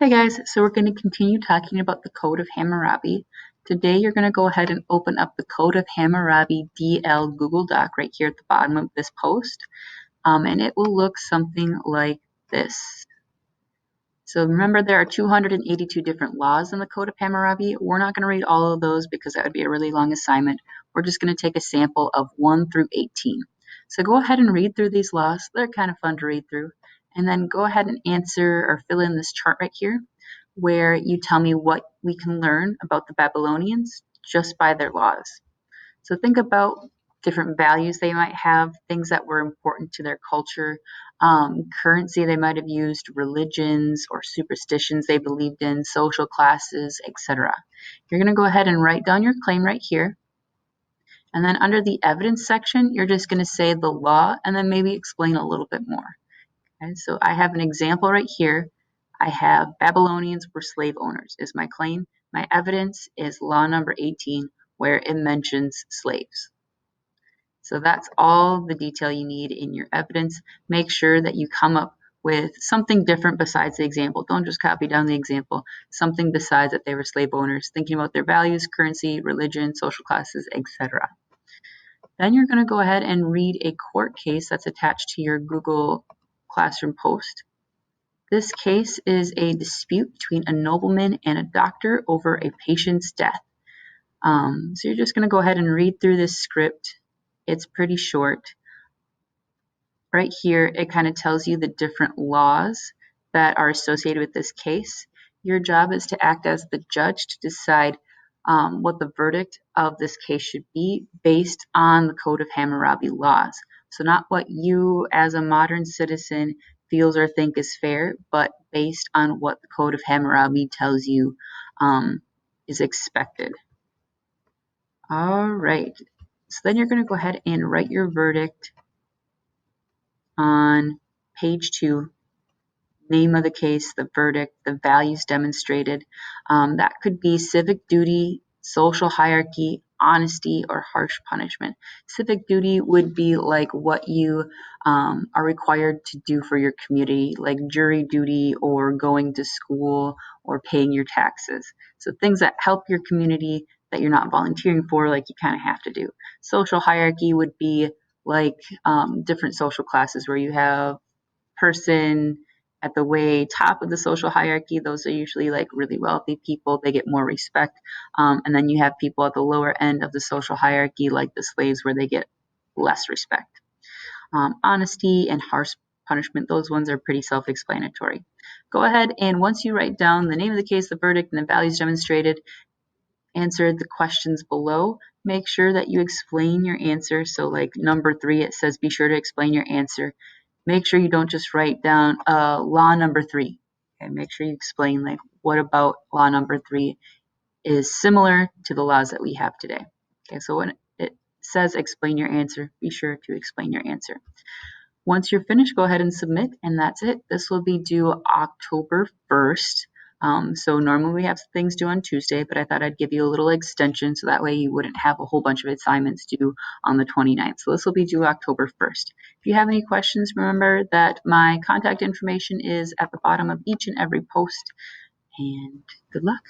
Hey guys, so we're going to continue talking about the Code of Hammurabi. Today you're going to go ahead and open up the Code of Hammurabi DL Google Doc right here at the bottom of this post, and it will look something like this. So remember, there are 282 different laws in the Code of Hammurabi. We're not going to read all of those because that would be a really long assignment. We're just going to take a sample of 1 through 18. So go ahead and read through these laws. They're kind of fun to read through. And then go ahead and answer or fill in this chart right here, where you tell me what we can learn about the Babylonians just by their laws. So think about different values they might have, things that were important to their culture, currency they might have used, religions or superstitions they believed in, social classes, etc. You're going to go ahead and write down your claim right here. And then under the evidence section, you're just going to say the law and then maybe explain a little bit more. Okay, so I have an example right here. I have Babylonians were slave owners is my claim. My evidence is law number 18, where it mentions slaves. So that's all the detail you need in your evidence. Make sure that you come up with something different besides the example. Don't just copy down the example, something besides that they were slave owners, thinking about their values, currency, religion, social classes, etc. Then you're going to go ahead and read a court case that's attached to your Google Classroom post. This case is a dispute between a nobleman and a doctor over a patient's death. So you're just going to go ahead and read through this script. It's pretty short. Right here, it kind of tells you the different laws that are associated with this case. Your job is to act as the judge to decide what the verdict of this case should be based on the Code of Hammurabi laws. So not what you as a modern citizen feels or think is fair, but based on what the Code of Hammurabi tells you is expected. All right, so then you're going to go ahead and write your verdict on page 2. Name of the case, the verdict, the values demonstrated. That could be civic duty, social hierarchy, honesty, or harsh punishment. Civic duty would be like what you are required to do for your community, like jury duty or going to school or paying your taxes. So things that help your community that you're not volunteering for, like you kind of have to do. Social hierarchy would be like different social classes where you have person at the way top of the social hierarchy. Those are usually like really wealthy people. They get more respect. And then you have people at the lower end of the social hierarchy, like the slaves, where they get less respect. Honesty and harsh punishment, those ones are pretty self-explanatory. Go ahead and once you write down the name of the case, the verdict, and the values demonstrated, answer the questions below. Make sure that you explain your answer. So like number 3, it says be sure to explain your answer. Make sure you don't just write down law number 3. Okay, make sure you explain like what about law number 3 is similar to the laws that we have today. Okay, so when it says explain your answer, be sure to explain your answer. Once you're finished, go ahead and submit, and that's it. This will be due October 1st. So normally we have things due on Tuesday, but I thought I'd give you a little extension so that way you wouldn't have a whole bunch of assignments due on the 29th. So this will be due October 1st. If you have any questions, remember that my contact information is at the bottom of each and every post, and good luck.